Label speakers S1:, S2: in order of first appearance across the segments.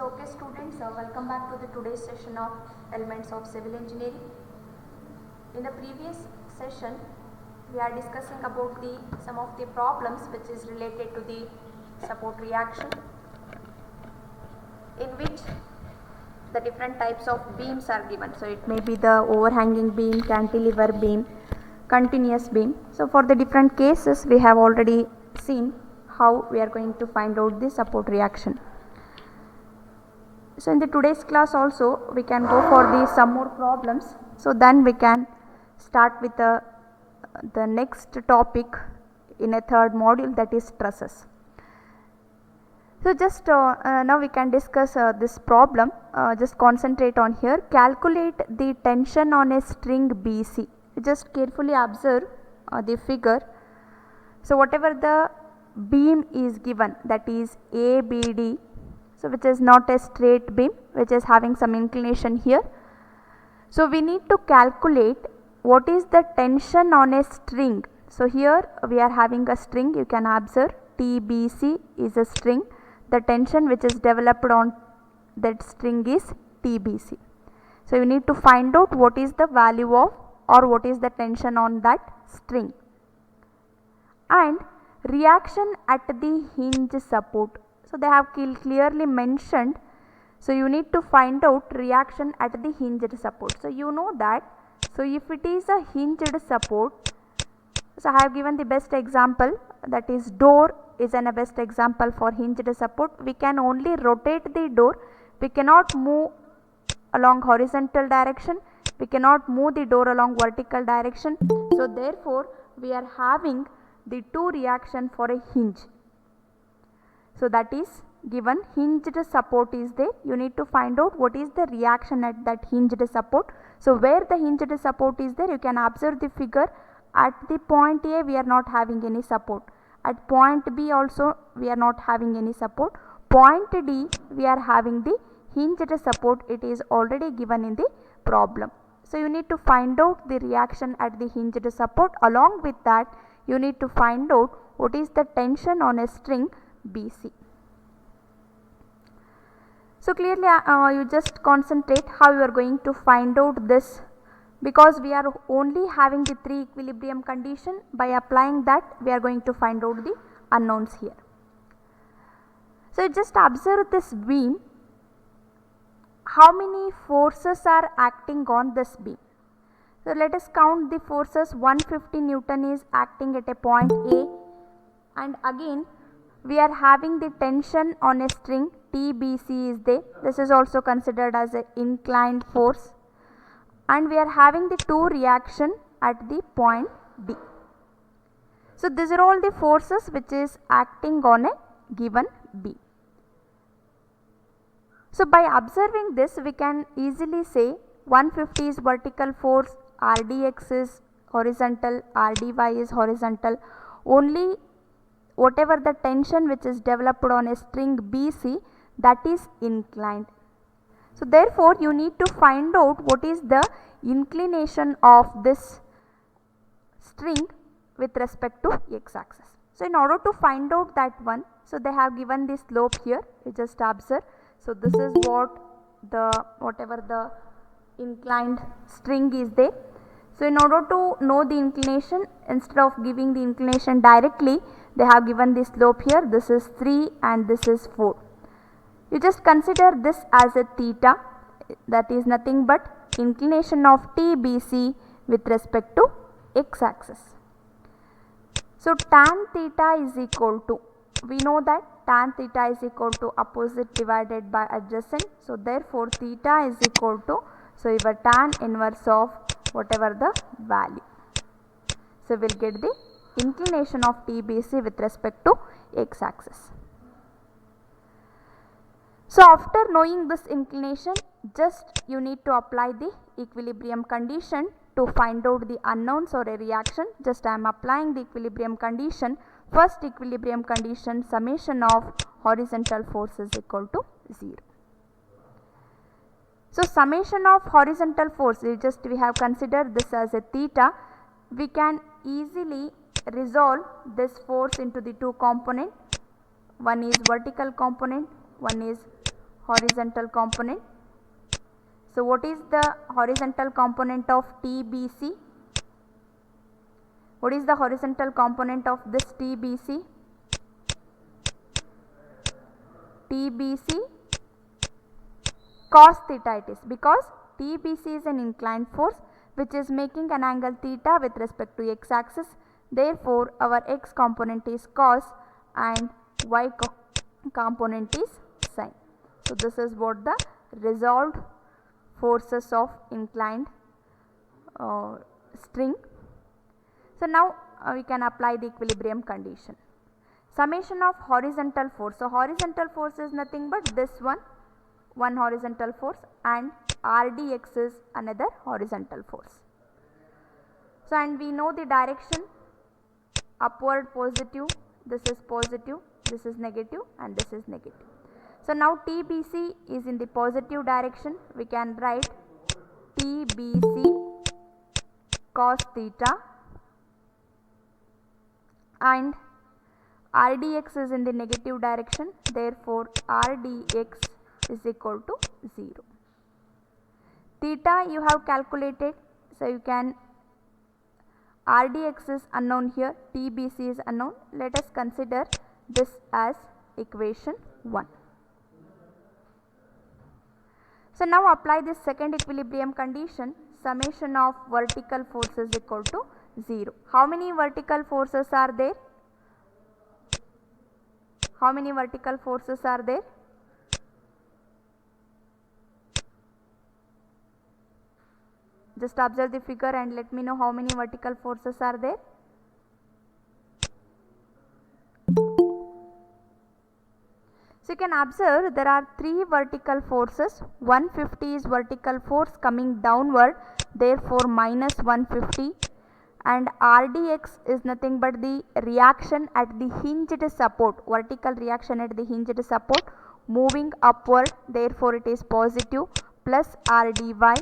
S1: Okay students, welcome back to the today's session of Elements of Civil Engineering. In the previous session, we are discussing about some of the problems which is related to the support reaction, in which the different types of beams are given. So it may be the overhanging beam, cantilever beam, continuous beam. So for the different cases, we have already seen how we are going to find out the support reaction. So in the today's class also we can go for some more problems. So then we can start with the next topic in a third module, that is trusses. So just now we can discuss this problem. Just concentrate on here. Calculate the tension on a string BC. Just carefully observe the figure. So whatever the beam is given, that is ABD, so which is not a straight beam, which is having some inclination here. So we need to calculate what is the tension on a string. So here we are having a string, you can observe TBC is a string. The tension which is developed on that string is TBC. So you need to find out what is the value of, or what is the tension on that string. And reaction at the hinge support. So they have clearly mentioned. So you need to find out reaction at the hinged support. So you know that. So if it is a hinged support, so I have given the best example, that is door is a best example for hinged support. We can only rotate the door. We cannot move along horizontal direction. We cannot move the door along vertical direction. So therefore we are having the two reaction for a hinge. So that is given, hinged support is there. You need to find out what is the reaction at that hinged support. So where the hinged support is there, you can observe the figure. At the point A we are not having any support. At point B also we are not having any support. Point D we are having the hinged support. It is already given in the problem. So you need to find out the reaction at the hinged support. Along with that, you need to find out what is the tension on a string BC. So clearly you just concentrate how you are going to find out this, because we are only having the three equilibrium condition. By applying that, we are going to find out the unknowns here. So just observe this beam. How many forces are acting on this beam? So let us count the forces. 150 Newton is acting at a point A, and again we are having the tension on a string TBC is there. This is also considered as an inclined force, and we are having the two reaction at the point D. So these are all the forces which is acting on a given B. So by observing this, we can easily say 150 is vertical force, RDX is horizontal, RDY is horizontal. Only whatever the tension which is developed on a string BC, that is inclined. So therefore you need to find out what is the inclination of this string with respect to x axis. So in order to find out that one, so they have given the slope here, you just observe. So this is whatever the inclined string is there. So in order to know the inclination, instead of giving the inclination directly, they have given the slope here. This is 3 and this is 4. You just consider this as a theta, that is nothing but inclination of TBC with respect to x axis. So tan theta is equal to, we know that tan theta is equal to opposite divided by adjacent. So therefore theta is equal to, so your tan inverse of whatever the value. So we will get the inclination of TBC with respect to x axis. So after knowing this inclination, just you need to apply the equilibrium condition to find out the unknowns or a reaction. Just I am applying the equilibrium condition. First equilibrium condition, summation of horizontal force is equal to 0. So summation of horizontal force, we have considered this as a theta. We can easily resolve this force into the two component. One is vertical component, one is horizontal component. So what is the horizontal component of TBC? What is the horizontal component of this TBC? TBC cos theta it is, because TBC is an inclined force which is making an angle theta with respect to x axis. Therefore, our x component is cos and y component is sin. So this is what the resolved forces of inclined string. So now we can apply the equilibrium condition. Summation of horizontal force. So horizontal force is nothing but this one horizontal force, and RDX is another horizontal force. So and we know the direction, upward positive, this is positive, this is negative, and this is negative. So now TBC is in the positive direction. We can write TBC cos theta, and RDX is in the negative direction. Therefore, RDX is equal to 0. Theta you have calculated, so you can, RDX is unknown here, TBC is unknown. Let us consider this as equation 1. So now apply this second equilibrium condition. Summation of vertical forces equal to 0. How many vertical forces are there? How many vertical forces are there? Just observe the figure and let me know how many vertical forces are there. So you can observe there are 3 vertical forces. 150 is vertical force coming downward, therefore minus 150, and RDX is nothing but the reaction at the hinged support, vertical reaction at the hinged support moving upward, therefore it is positive, plus RDY,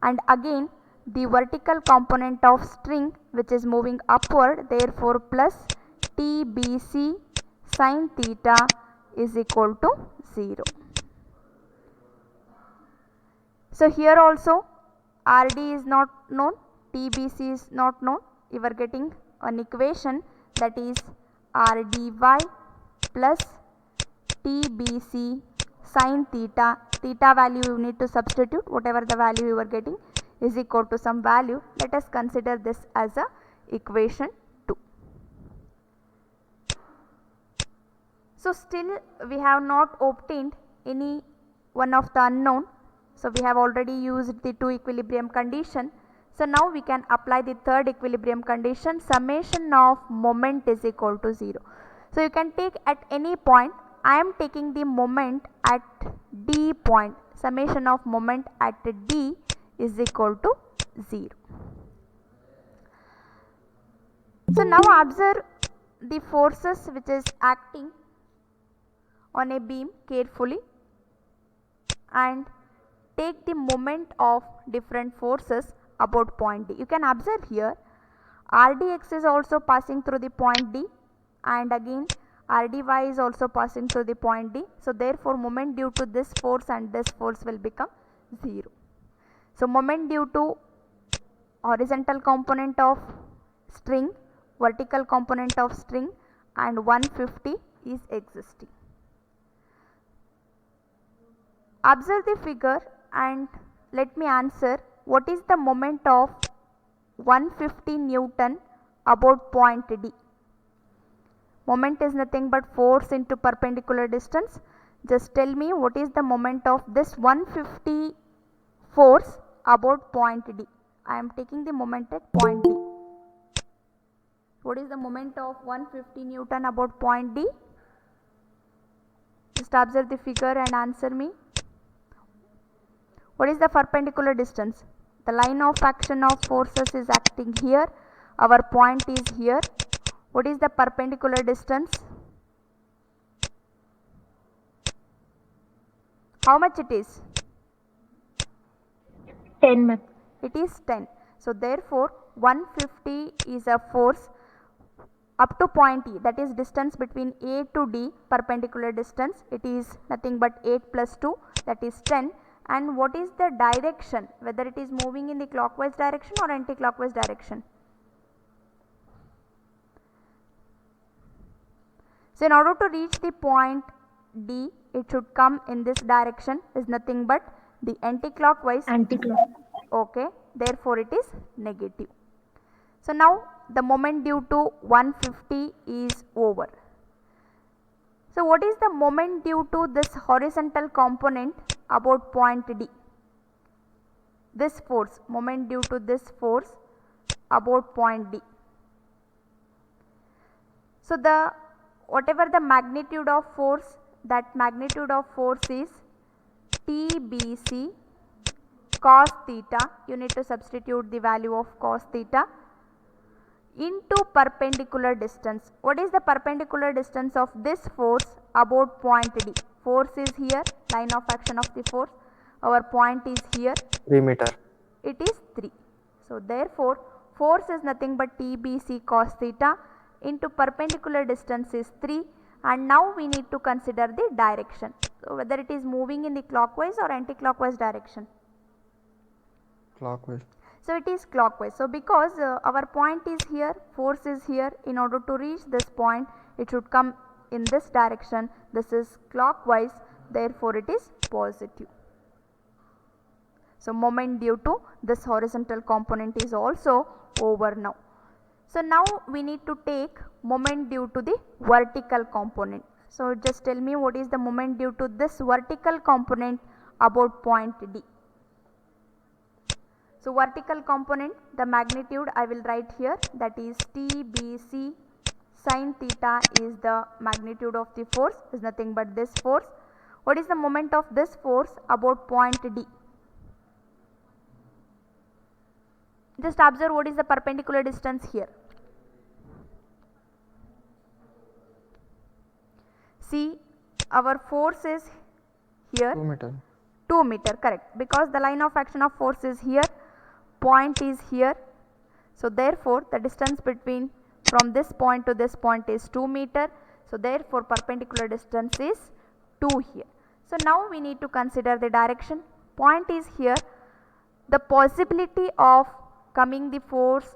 S1: and again the vertical component of string which is moving upward, therefore plus TBC sin theta is equal to 0. So here also RD is not known, TBC is not known. You are getting an equation that is RDY plus TBC sin theta. Theta value you need to substitute, whatever the value you are getting is equal to some value. Let us consider this as a equation 2. So still we have not obtained any one of the unknown. So we have already used the 2 equilibrium condition. So now we can apply the third equilibrium condition. Summation of moment is equal to 0. So you can take at any point. I am taking the moment at D point. Summation of moment at D is equal to 0. So now observe the forces which is acting on a beam carefully and take the moment of different forces about point D. You can observe here RDX is also passing through the point D, and again RDY is also passing through the point D. So therefore moment due to this force and this force will become 0. So moment due to horizontal component of string, vertical component of string, and 150 is existing. Observe the figure and let me answer what is the moment of 150 Newton about point D. Moment is nothing but force into perpendicular distance. Just tell me what is the moment of this 150 force about point D. I am taking the moment at point D. What is the moment of 150 Newton about point D? Just observe the figure and answer me. What is the perpendicular distance? The line of action of forces is acting here. Our point is here. What is the perpendicular distance? How much it is?
S2: 10.
S1: It is 10. So therefore 150 is a force up to point E, that is distance between A to D, perpendicular distance, it is nothing but 8 plus 2, that is 10. And what is the direction, whether it is moving in the clockwise direction or anti-clockwise direction? So in order to reach the point D, it should come in this direction, is nothing but the anti-clockwise. Okay, therefore it is negative. So now the moment due to 150 is over. So what is the moment due to this horizontal component about point D? This force, moment due to this force about point D. So the whatever the magnitude of force, that magnitude of force is TBC cos theta, you need to substitute the value of cos theta, into perpendicular distance. What is the perpendicular distance of this force about point D? Force is here, line of action of the force, our point is here,
S2: 3 meter.
S1: it is 3. So therefore force is nothing but TBC cos theta into perpendicular distance is 3, and now we need to consider the direction. So whether it is moving in the clockwise or anti-clockwise direction?
S2: Clockwise.
S1: So it is clockwise. So because our point is here, force is here, in order to reach this point it should come in this direction, this is clockwise, therefore it is positive. So moment due to this horizontal component is also over now. So now we need to take moment due to the vertical component. So just tell me what is the moment due to this vertical component about point D. So vertical component, the magnitude I will write here, that is TBC sin theta is the magnitude of the force, is nothing but this force. What is the moment of this force about point D? Just observe what is the perpendicular distance here. See, our force is here
S2: 2 meter.
S1: 2 meter, correct, because the line of action of force is here, point is here. So therefore the distance between from this point to this point is 2 meter. So therefore perpendicular distance is 2 here. So now we need to consider the direction. Point is here, the possibility of coming the force,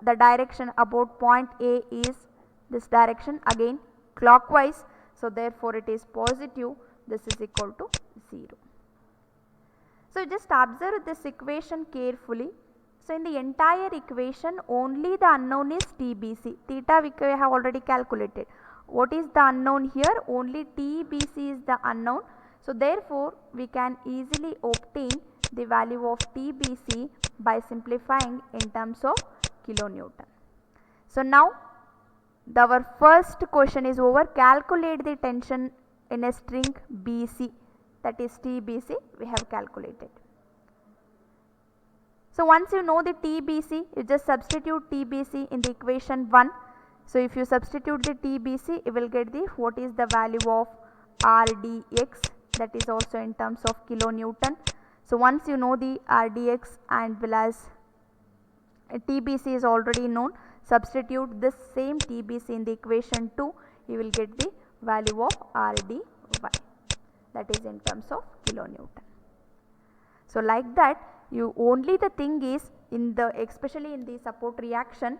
S1: the direction about point A is this direction, again clockwise. So therefore it is positive, this is equal to 0. So just observe this equation carefully. So in the entire equation only the unknown is TBC, theta we have already calculated. What is the unknown here? Only TBC is the unknown. So therefore we can easily obtain the value of TBC by simplifying in terms of kilonewton. So now our first question is over. Calculate the tension in a string BC, that is TBC we have calculated. So once you know the TBC, you just substitute TBC in the equation 1. So if you substitute the TBC, you will get the what is the value of RDX, that is also in terms of kilonewton. So once you know the RDX and well as TBC is already known, substitute this same TBC in the equation 2, you will get the value of RDY, that is in terms of kilonewton. So like that, you only the thing is in the especially in the support reaction,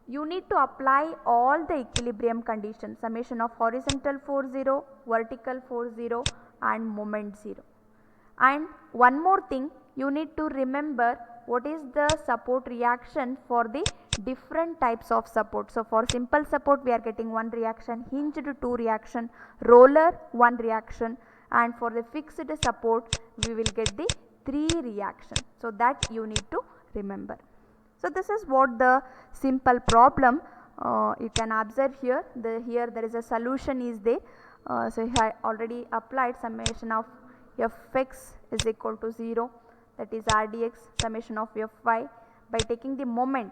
S1: you need to apply all the equilibrium conditions, summation of horizontal force 0, vertical force 0 and moment 0. And one more thing, you need to remember what is the support reaction for the different types of support. So for simple support we are getting one reaction, hinged 2 reaction, roller 1 reaction, and for the fixed support we will get the 3 reaction. So that you need to remember. So this is what the simple problem you can observe here. Here there is a solution is there. So I already applied summation of Fx is equal to 0, that is Rdx summation of Fy by taking the moment.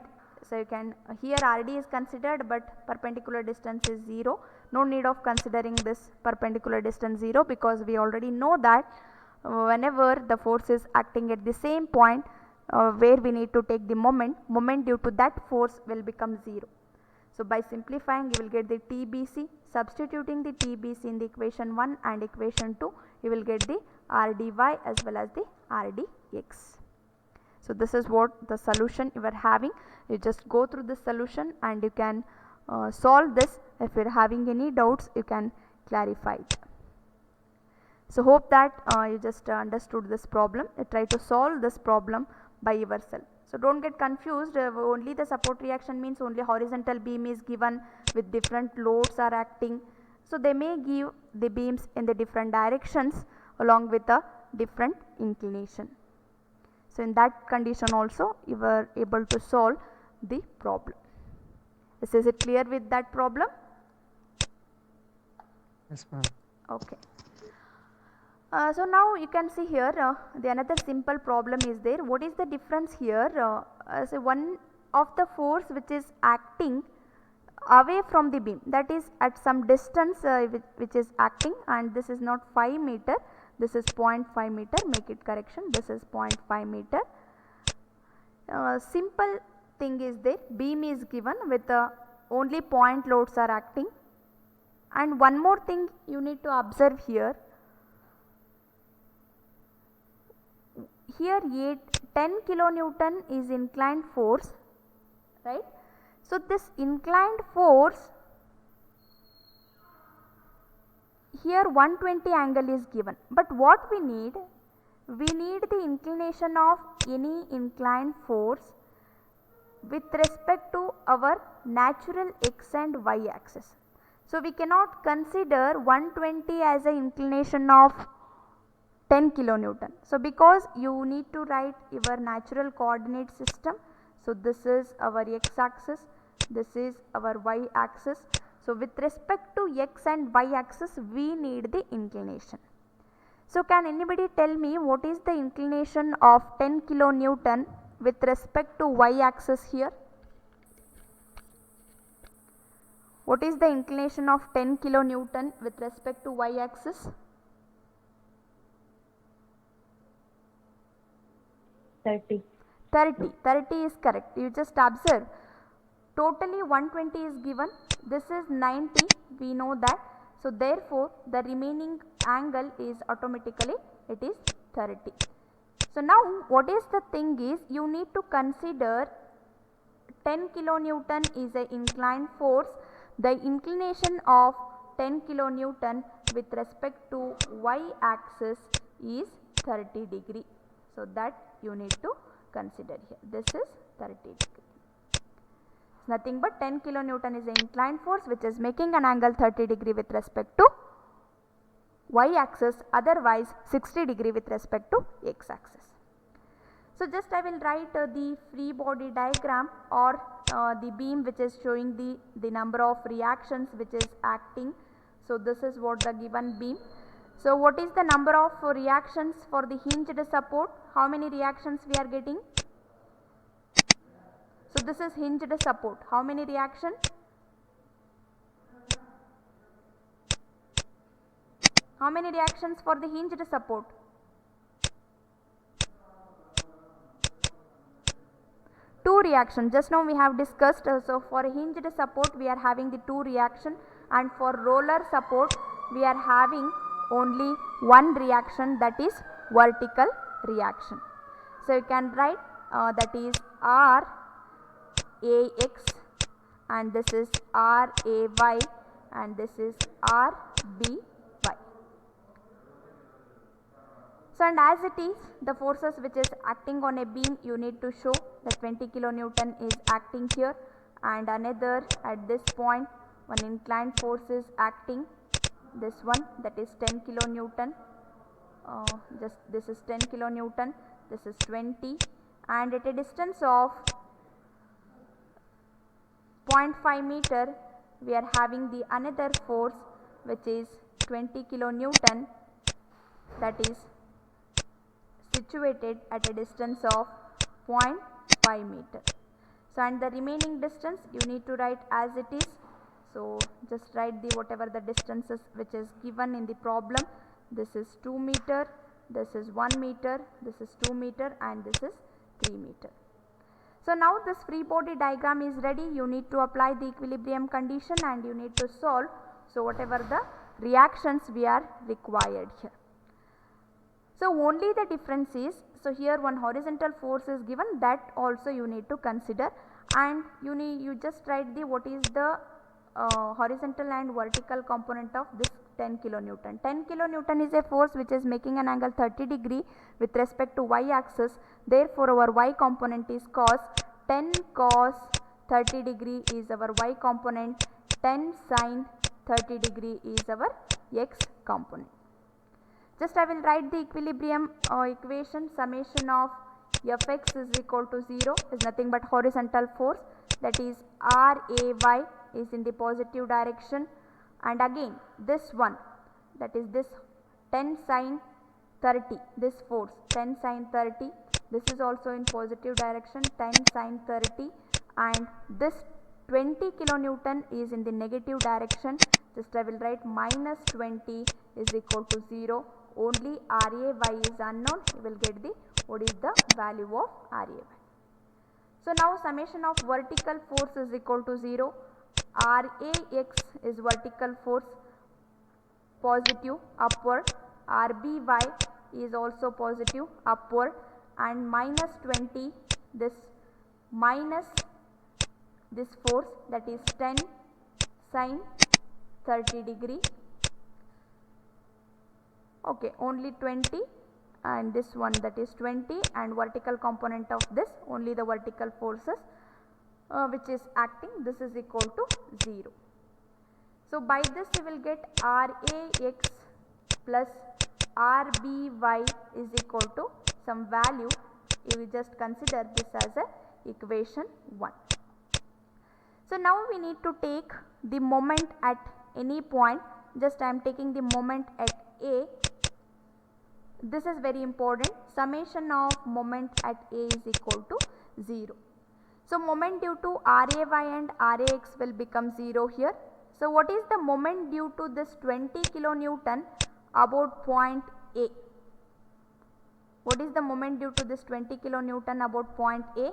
S1: So you can here Rd is considered, but perpendicular distance is 0. No need of considering this perpendicular distance 0, because we already know that whenever the force is acting at the same point where we need to take the moment due to that force will become 0. So by simplifying you will get the TBC, substituting the TBC in the equation 1 and equation 2 you will get the RDY as well as the RDX. So this is what the solution you are having. You just go through the solution and you can solve this. If you are having any doubts you can clarify it. So hope that you just understood this problem. Try to solve this problem by yourself. So don't get confused, only the support reaction means only horizontal beam is given with different loads are acting. So they may give the beams in the different directions along with a different inclination. So in that condition also you were able to solve the problem. Is it clear with that problem?
S2: Yes, ma'am.
S1: Okay. So now you can see here the another simple problem is there. What is the difference here? So one of the force which is acting away from the beam, that is at some distance which is acting, and this is not 5 meter, this is 0.5 meter, make it correction, this is 0.5 meter. Simple thing is there, beam is given with only point loads are acting. And one more thing you need to observe here. Here 10 kilonewton is inclined force, right. So this inclined force here 120 angle is given, but what we need the inclination of any inclined force with respect to our natural x and y axis. So we cannot consider 120 as an inclination of 10 kilonewton. So because you need to write your natural coordinate system. So this is our x axis, this is our y axis. So with respect to x and y axis we need the inclination. So can anybody tell me what is the inclination of 10 kilonewton with respect to y axis here? What is the inclination of 10 kilonewton with respect to y axis?
S3: 30.
S1: 30 is correct. You just observe, totally 120 is given, this is 90, we know that. So therefore the remaining angle is automatically it is 30. So now what is the thing is, you need to consider 10 kilonewton is a inclined force. The inclination of 10 kilonewton with respect to y axis is 30 degree. So that you need to consider here. This is 30 degree. It's nothing but 10 kilonewton is an inclined force which is making an angle 30 degree with respect to y axis, otherwise 60 degree with respect to x axis. So just I will write the free body diagram or the beam which is showing the number of reactions which is acting. So this is what the given beam. So what is the number of reactions for the hinged support? How many reactions we are getting? So this is hinged support. How many reactions? How many reactions for the hinged support? Two reactions. Just now we have discussed. So for hinged support we are having the 2 reaction, and for roller support we are having only one reaction, that is vertical reaction. So you can write that is R AX and this is R AY and this is R BY. So and as it is, the forces which is acting on a beam, you need to show that 20 kilonewton is acting here, and another at this point one inclined force is acting, this one, that is 10 kilonewton, just this is 10 kilonewton, this is 20, and at a distance of 0.5 meter we are having the another force which is 20 kilonewton, that is situated at a distance of 0.5 meter. So and the remaining distance you need to write as it is. So just write the whatever the distances which is given in the problem. This is 2 meter, this is 1 meter, this is 2 meter and this is 3 meter. So now this free body diagram is ready. You need to apply the equilibrium condition and you need to solve. So whatever the reactions we are required here. So only the difference is, so here one horizontal force is given, that also you need to consider, and you just write the what is the horizontal and vertical component of this 10 kilonewton. 10 kilonewton is a force which is making an angle 30 degree with respect to y axis. Therefore our y component is cos. 10 cos 30 degree is our y component. 10 sin 30 degree is our x component. Just I will write the equilibrium equation. Summation of Fx is equal to 0 is nothing but horizontal force, that is Ray is in the positive direction, and again this one, that is this 10 sin 30, this force 10 sin 30, this is also in positive direction, 10 sin 30, and this 20 kilonewton is in the negative direction. Just I will write minus 20 is equal to 0. Only Ray is unknown. You will get the what is the value of Ray. So now summation of vertical force is equal to 0. Rax is vertical force, positive upward. Rby is also positive upward, and minus 20, this minus this force, that is 10 sin 30 degree. Okay, only 20, and this one, that is 20, and vertical component of this, only the vertical forces which is acting, this is equal to 0. So by this you will get Rax plus Rby is equal to some value. You will just consider this as a equation 1. So now we need to take the moment at any point. Just I am taking the moment at A. This is very important. Summation of moment at A is equal to 0. So moment due to Ray and Rax will become 0 here. So what is the moment due to this 20 kilonewton about point A? What is the moment due to this 20 kilonewton about point A?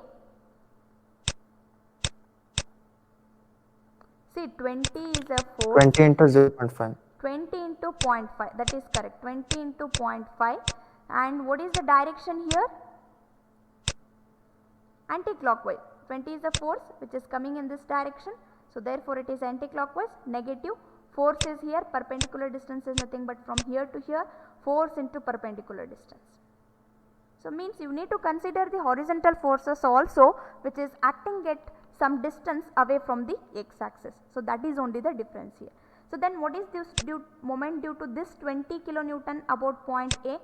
S1: See, 20 is a force.
S2: 20 into 0.5.
S1: 20 into 0.5, that is correct, 20 into 0.5, and what is the direction here? Anti-clockwise. 20 is a force which is coming in this direction, so therefore it is anti-clockwise. Negative force is here, perpendicular distance is nothing but from here to here, force into perpendicular distance. So means you need to consider the horizontal forces also, which is acting at some distance away from the x axis. So that is only the difference here. So then what is this moment due to this 20 kilonewton about point A?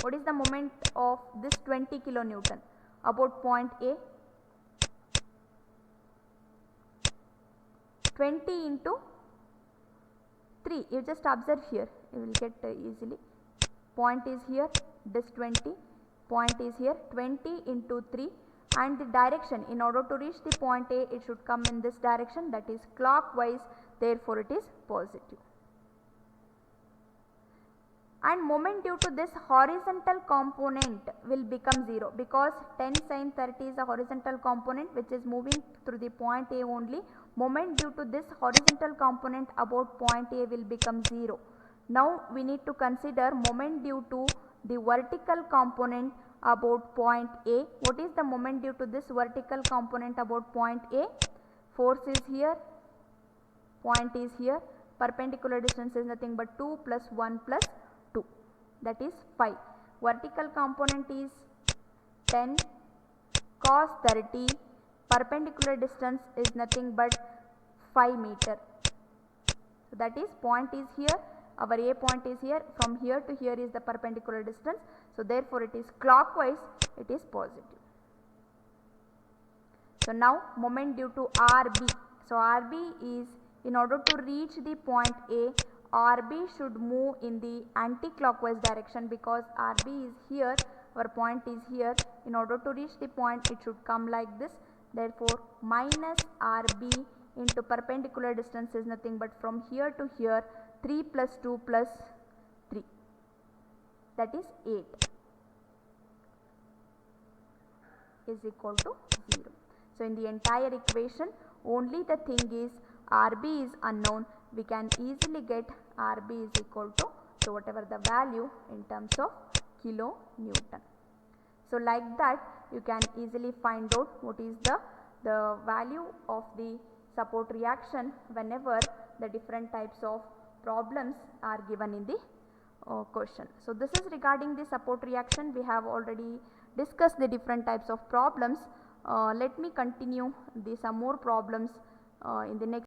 S1: What is the moment of this 20 kilonewton about point A? 20 into 3. You just observe here, you will get easily. Point is here, this 20. Point is here, 20 into 3, and the direction, in order to reach the point A, it should come in this direction, that is clockwise, therefore it is positive. And moment due to this horizontal component will become 0, because 10 sin 30 is a horizontal component which is moving through the point A only. Moment due to this horizontal component about point A will become 0. Now we need to consider moment due to the vertical component about point A. What is the moment due to this vertical component about point A? Force is here, point is here, perpendicular distance is nothing but 2 plus 1 plus 2, that is 5. Vertical component is 10 cos 30, perpendicular distance is nothing but 5 meter. So that is point is here, our A point is here, from here to here is the perpendicular distance. So therefore it is clockwise, it is positive. So now moment due to RB. So RB is, in order to reach the point A, RB should move in the anti-clockwise direction, because RB is here, our point is here. In order to reach the point, it should come like this. Therefore minus RB into perpendicular distance is nothing but from here to here, 3 plus 2 plus 3. that is 8 is equal to 0. So, in the entire equation only the thing is Rb is unknown. We can easily get Rb is equal to, so whatever the value in terms of kilonewton. So, like that you can easily find out what is the value of the support reaction whenever the different types of problems are given in the question. So, this is regarding the support reaction. We have already discussed the different types of problems. Let me continue some more problems in the next